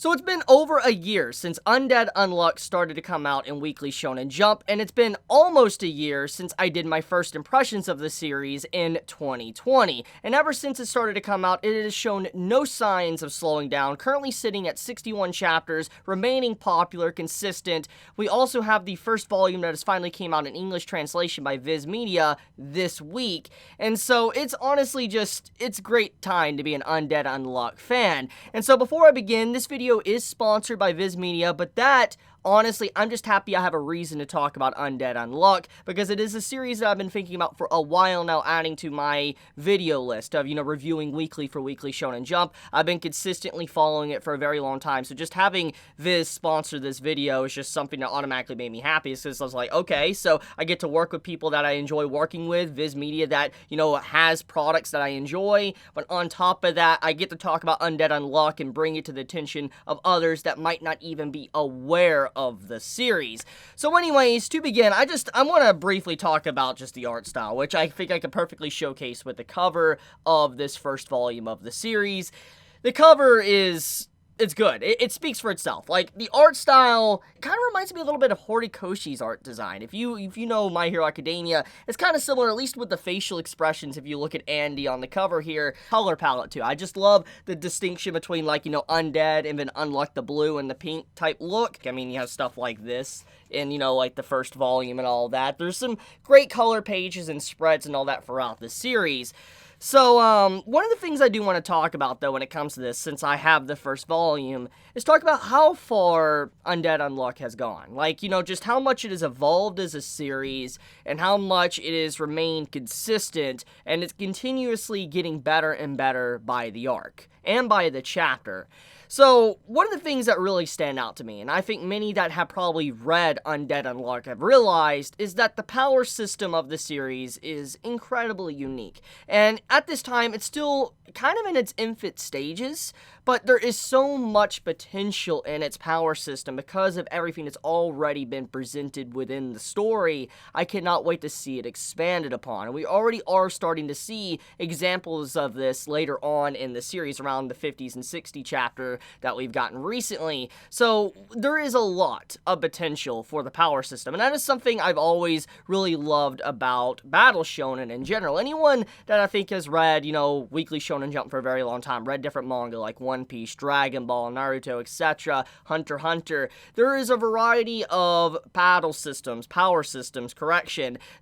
So it's been over a year since Undead Unluck started to come out in Weekly Shonen Jump, and it's been almost a year since I did my first impressions of the series in 2020. And ever since it started to come out, it has shown no signs of slowing down, currently sitting at 61 chapters, remaining popular, consistent. We also have the first volume that has finally came out in English translation by Viz Media this week, and so it's honestly it's great time to be an Undead Unluck fan. And so before I begin, this video is sponsored by Viz Media, but that, honestly, I'm just happy I have a reason to talk about Undead Unluck, because it is a series that I've been thinking about for a while now, adding to my video list of, reviewing weekly for Weekly Shonen Jump. I've been consistently following it for a very long time, so just having Viz sponsor this video is just something that automatically made me happy, because I was like, okay, so I get to work with people that I enjoy working with, Viz Media that, has products that I enjoy, but on top of that, I get to talk about Undead Unluck and bring it to the attention of others that might not even be aware of the series. So anyways, to begin, I want to briefly talk about just the art style, which I think I could perfectly showcase with the cover of this first volume of the series. The cover it's good. It speaks for itself. Like, the art style kind of reminds me a little bit of Horikoshi's art design. If you know My Hero Academia, it's kind of similar, at least with the facial expressions. If you look at Andy on the cover here, color palette too. I just love the distinction between, like, Undead and then Unluck, the blue and the pink type look. I mean, you have stuff like this in, like the first volume and all that. There's some great color pages and spreads and all that throughout the series. So, one of the things I do want to talk about, though, when it comes to this, since I have the first volume, is talk about how far Undead Unluck has gone. Like, just how much it has evolved as a series, and how much it has remained consistent, and it's continuously getting better and better by the arc, and by the chapter. So, one of the things that really stand out to me, and I think many that have probably read Undead Unluck have realized, is that the power system of the series is incredibly unique. And at this time, it's still kind of in its infant stages, but there is so much potential in its power system because of everything that's already been presented within the story. I cannot wait to see it expanded upon. And we already are starting to see examples of this later on in the series, around the 50s and 60 chapter that we've gotten recently. So there is a lot of potential for the power system, and that is something I've always really loved about Battle Shonen in general. Anyone that I think has read, Weekly Shonen Jump for a very long time, read different manga like One Piece, Dragon Ball, Naruto, etc., Hunter x Hunter, there is a variety of battle systems, power systems,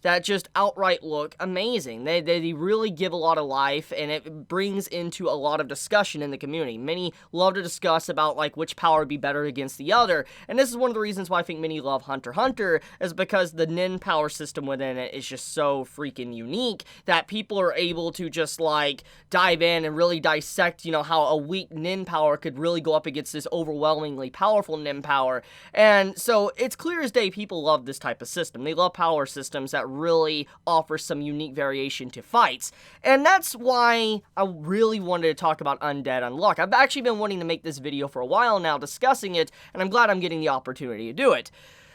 that just outright look amazing. They really give a lot of life, and it brings into a lot of discussion in the community. Many love to discuss about, like, which power would be better against the other, and this is one of the reasons why I think many love Hunter x Hunter, is because the nin power system within it is just so freaking unique that people are able to just, like, dive in and really dissect, how a weak nin power could really go up against this overwhelmingly powerful nin power. And so it's clear as day people love this type of system. They love power systems that really offer some unique variation to fights, and that's why I really wanted to talk about Undead Unluck. I've actually been wanting to make this video for a while now discussing it, and I'm glad I'm getting the opportunity to do it.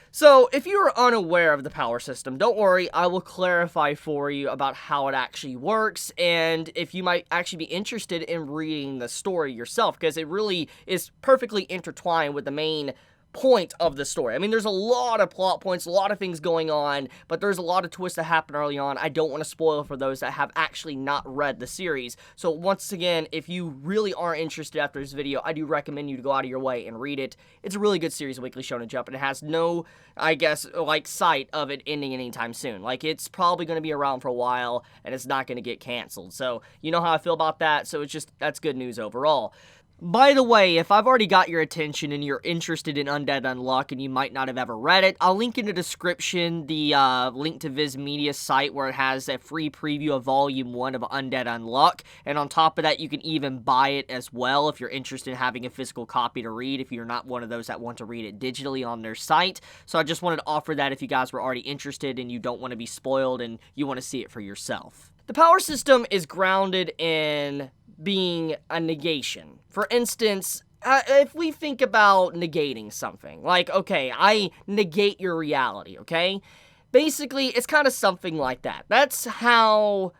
So, if you are unaware of the power system, don't worry, I will clarify for you about how it actually works, and if you might actually be interested in reading the story yourself, because it really is perfectly intertwined with the main point of the story. I mean, there's a lot of plot points, a lot of things going on, but there's a lot of twists that happen early on. I don't want to spoil for those that have actually not read the series. So once again, if you really are interested after this video, I do recommend you to go out of your way and read it. It's a really good series, Weekly Shonen Jump, and it has no, sight of it ending anytime soon. Like, it's probably going to be around for a while, and it's not going to get canceled. So, you know how I feel about that, so that's good news overall. By the way, if I've already got your attention and you're interested in Undead Unluck and you might not have ever read it, I'll link in the description the link to Viz Media's site where it has a free preview of Volume 1 of Undead Unluck, and on top of that, you can even buy it as well if you're interested in having a physical copy to read, if you're not one of those that want to read it digitally on their site. So I just wanted to offer that if you guys were already interested and you don't want to be spoiled and you want to see it for yourself. The power system is grounded in being a negation. For instance, if we think about negating something, like, okay, I negate your reality, okay? Basically, it's kind of something like that. That's how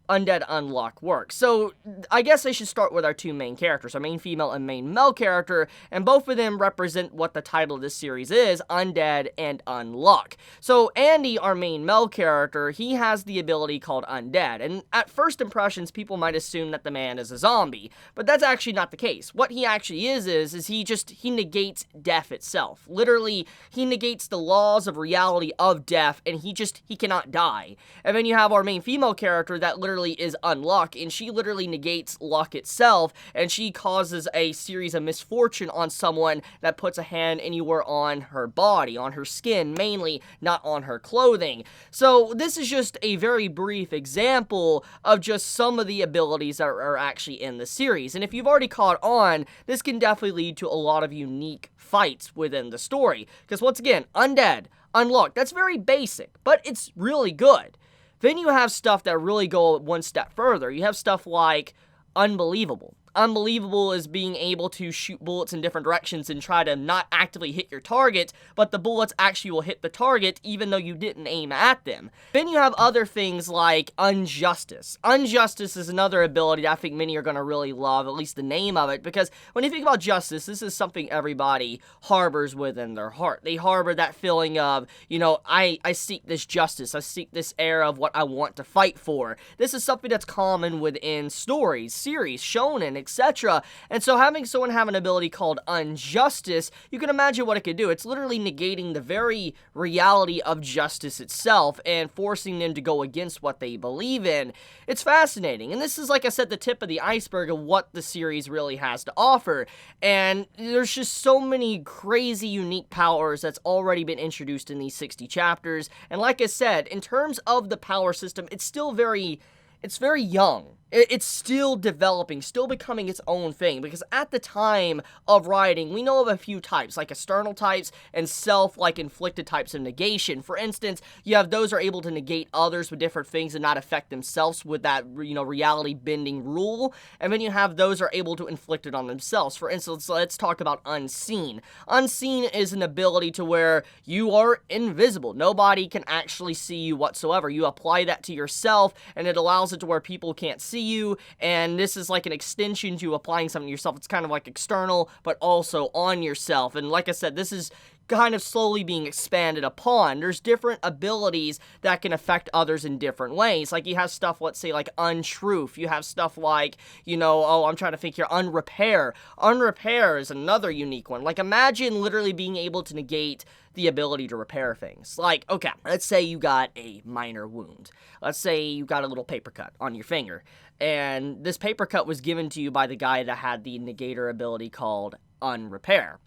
Undead Unluck works. So I guess I should start with our two main characters, our main female and main male character, and both of them represent what the title of this series is, Undead and Unluck. So Andy, our main male character, he has the ability called Undead, and at first impressions, people might assume that the man is a zombie, but that's actually not the case. What he actually is he negates death itself. Literally, he negates the laws of reality of death, and he cannot die. And then you have our main female character that literally is Unluck, and she literally negates luck itself, and she causes a series of misfortune on someone that puts a hand anywhere on her body, on her skin mainly, not on her clothing. So this is just a very brief example of just some of the abilities that are actually in the series, and if you've already caught on, this can definitely lead to a lot of unique fights within the story, because once again, Undead, Unluck, that's very basic, but it's really good. Then you have stuff that really go one step further. You have stuff like Unbelievable. Unbelievable is being able to shoot bullets in different directions and try to not actively hit your target, but the bullets actually will hit the target even though you didn't aim at them. Then you have other things like Unjustice. Unjustice is another ability that I think many are going to really love, at least the name of it, because when you think about justice, this is something everybody harbors within their heart. They harbor that feeling of, I seek this justice, I seek this air of what I want to fight for. This is something that's common within stories, series, shonen, etc. And so having someone have an ability called Unjustice, you can imagine what it could do. It's literally negating the very reality of justice itself and forcing them to go against what they believe in. It's fascinating. And this is, like I said, the tip of the iceberg of what the series really has to offer. And there's just so many crazy, unique powers that's already been introduced in these 60 chapters. And like I said, in terms of the power system, it's very young. It's still developing, still becoming its own thing, because at the time of writing, we know of a few types, like external types and self-inflicted types of negation. For instance, you have those who are able to negate others with different things and not affect themselves with that, reality-bending rule, and then you have those who are able to inflict it on themselves. For instance, let's talk about Unseen. Unseen is an ability to where you are invisible. Nobody can actually see you whatsoever. You apply that to yourself, and it allows it to where people can't see you, and this is like an extension to applying something to yourself. It's kind of like external, but also on yourself. And like I said, this is kind of slowly being expanded upon. There's different abilities that can affect others in different ways. Like you have stuff, let's say, like Untruth. You have stuff like, I'm trying to think here, Unrepair. Unrepair is another unique one. Like imagine literally being able to negate the ability to repair things. Like, okay, let's say you got a minor wound. Let's say you got a little paper cut on your finger, and this paper cut was given to you by the guy that had the negator ability called Unrepair.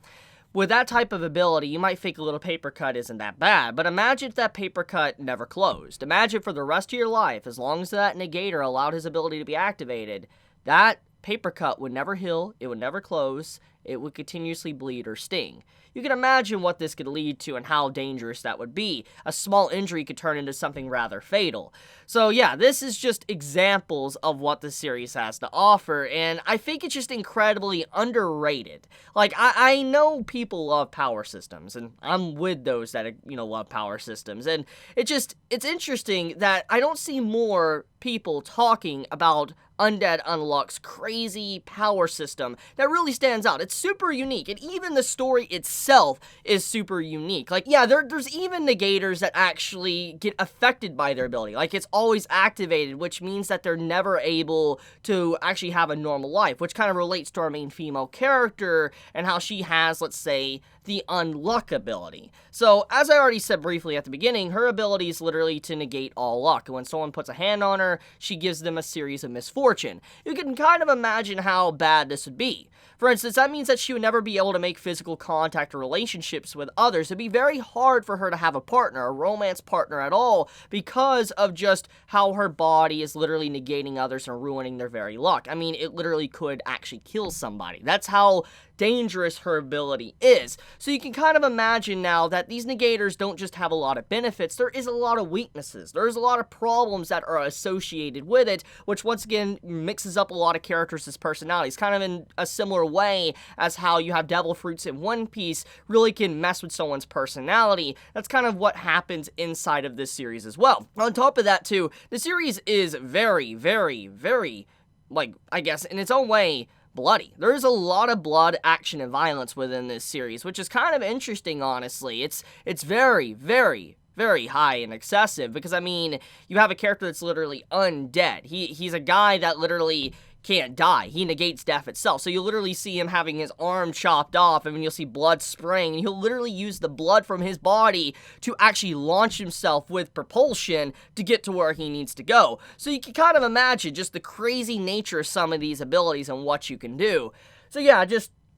With that type of ability, you might think a little paper cut isn't that bad, but imagine if that paper cut never closed. Imagine for the rest of your life, as long as that negator allowed his ability to be activated, that paper cut would never heal, it would never close, it would continuously bleed or sting. You can imagine what this could lead to and how dangerous that would be. A small injury could turn into something rather fatal. So yeah, this is just examples of what the series has to offer, and I think it's just incredibly underrated. Like, I know people love power systems, and I'm with those that, love power systems, and it's interesting that I don't see more people talking about Undead Unluck's crazy power system that really stands out. It's super unique, and even the story itself is super unique. Like, yeah, there's even negators that actually get affected by their ability. Like, it's always activated, which means that they're never able to actually have a normal life, which kind of relates to our main female character and how she has, let's say, the Unluck ability. So, as I already said briefly at the beginning, her ability is literally to negate all luck. And when someone puts a hand on her, she gives them a series of misfortune. You can kind of imagine how bad this would be. For instance, that means that she would never be able to make physical contact or relationships with others. It'd be very hard for her to have a partner, a romance partner at all, because of just how her body is literally negating others and ruining their very luck. I mean, it literally could actually kill somebody. That's how dangerous her ability is. So you can kind of imagine now that these negators don't just have a lot of benefits, there is a lot of weaknesses. There's a lot of problems that are associated with it, which once again mixes up a lot of characters' personalities, kind of in a similar way as how you have devil fruits in One Piece really can mess with someone's personality. That's kind of what happens inside of this series as well. On top of that too, the series is very, very, very, like, I guess in its own way, bloody. There's a lot of blood, action, and violence within this series, which is kind of interesting, honestly. It's very, very, very high and excessive, because, I mean, you have a character that's literally undead. He's a guy that literally can't die. He negates death itself. So you literally see him having his arm chopped off, and then you'll see blood spraying, and he'll literally use the blood from his body to actually launch himself with propulsion to get to where he needs to go. So you can kind of imagine just the crazy nature of some of these abilities and what you can do. So yeah,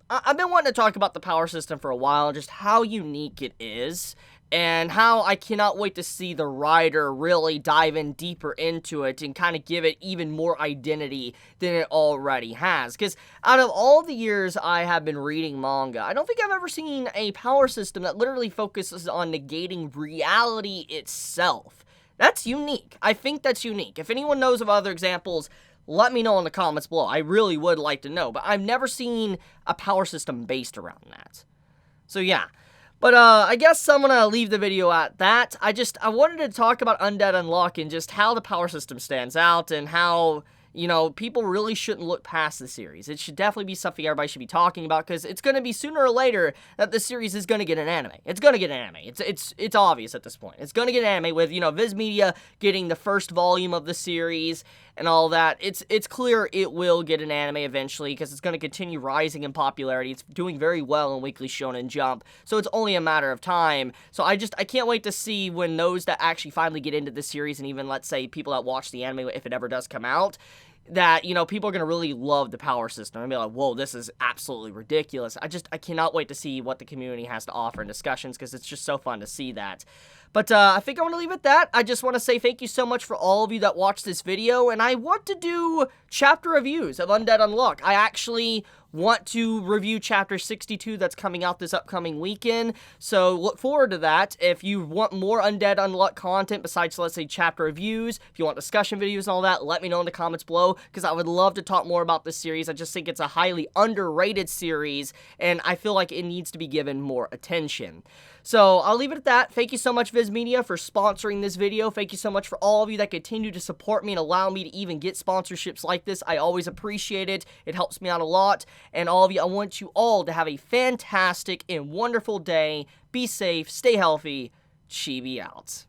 I've been wanting to talk about the power system for a while, just how unique it is, and how I cannot wait to see the writer really dive in deeper into it and kind of give it even more identity than it already has. Because out of all the years I have been reading manga, I don't think I've ever seen a power system that literally focuses on negating reality itself. That's unique. I think that's unique. If anyone knows of other examples, let me know in the comments below. I really would like to know, but I've never seen a power system based around that. So yeah. But, I guess I'm gonna leave the video at that. I wanted to talk about Undead Unluck and just how the power system stands out and how, you know, people really shouldn't look past the series. It should definitely be something everybody should be talking about, because it's gonna be sooner or later that this series is gonna get an anime. It's gonna get an anime. It's obvious at this point. It's gonna get an anime with, you know, Viz Media getting the first volume of the series and all that. It's clear it will get an anime eventually, because it's going to continue rising in popularity. It's doing very well in Weekly Shonen Jump, so it's only a matter of time. So I can't wait to see when those that actually finally get into the series, and even, let's say, people that watch the anime, if it ever does come out, that, you know, people are going to really love the power system and be like, whoa, this is absolutely ridiculous. I cannot wait to see what the community has to offer in discussions, because it's just so fun to see that. But I think I want to leave it at that. I just want to say thank you so much for all of you that watched this video, and I want to do chapter reviews of Undead Unluck. I actually want to review chapter 62 that's coming out this upcoming weekend, so look forward to that. If you want more Undead Unluck content besides, let's say, chapter reviews, if you want discussion videos and all that, let me know in the comments below, because I would love to talk more about this series. I just think it's a highly underrated series, and I feel like it needs to be given more attention. So I'll leave it at that. Thank you so much, Viz Media, for sponsoring this video. Thank you so much for all of you that continue to support me and allow me to even get sponsorships like this. I always appreciate it. It helps me out a lot. And all of you, I want you all to have a fantastic and wonderful day. Be safe, stay healthy. Chibi out.